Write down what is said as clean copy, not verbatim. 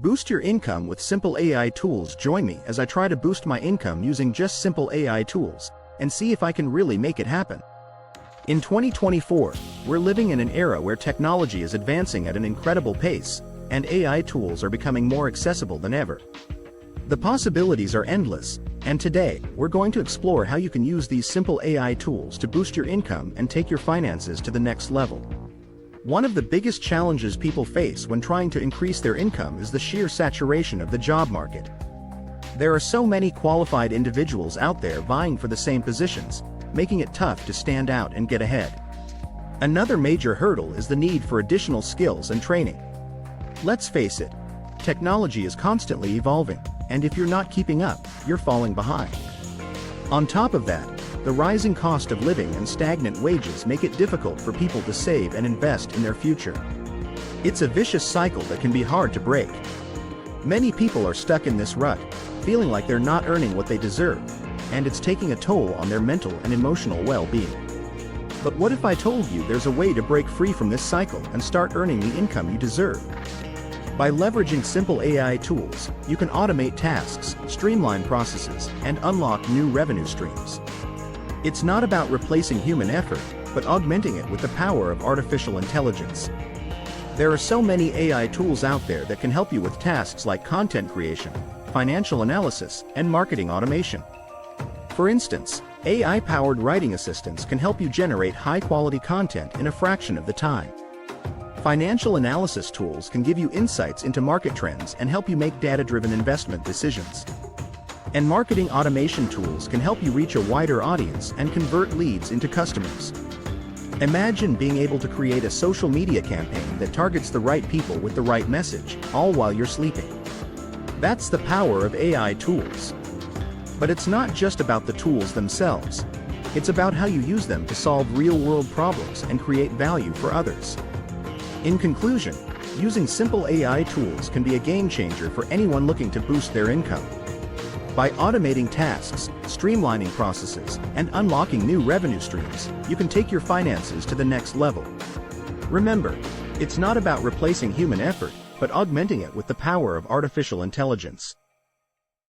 Boost your income with simple AI tools. Join me as I try to boost my income using just simple AI tools, and see if I can really make it happen. In 2024, we're living in an era where technology is advancing at an incredible pace, and AI tools are becoming more accessible than ever. The possibilities are endless, and today, we're going to explore how you can use these simple AI tools to boost your income and take your finances to the next level. One of the biggest challenges people face when trying to increase their income is the sheer saturation of the job market. There are so many qualified individuals out there vying for the same positions, making it tough to stand out and get ahead. Another major hurdle is the need for additional skills and training. Let's face it, technology is constantly evolving, and if you're not keeping up, you're falling behind. On top of that, the rising cost of living and stagnant wages make it difficult for people to save and invest in their future. It's a vicious cycle that can be hard to break. Many people are stuck in this rut, feeling like they're not earning what they deserve, and it's taking a toll on their mental and emotional well-being. But what if I told you there's a way to break free from this cycle and start earning the income you deserve? By leveraging simple AI tools, you can automate tasks, streamline processes, and unlock new revenue streams. It's not about replacing human effort, but augmenting it with the power of artificial intelligence. There are so many AI tools out there that can help you with tasks like content creation, financial analysis, and marketing automation. For instance, AI-powered writing assistants can help you generate high-quality content in a fraction of the time. Financial analysis tools can give you insights into market trends and help you make data-driven investment decisions. And marketing automation tools can help you reach a wider audience and convert leads into customers. Imagine being able to create a social media campaign that targets the right people with the right message, all while you're sleeping. That's the power of AI tools. But it's not just about the tools themselves. It's about how you use them to solve real-world problems and create value for others. In conclusion, using simple AI tools can be a game-changer for anyone looking to boost their income. By automating tasks, streamlining processes, and unlocking new revenue streams, you can take your finances to the next level. Remember, it's not about replacing human effort, but augmenting it with the power of artificial intelligence.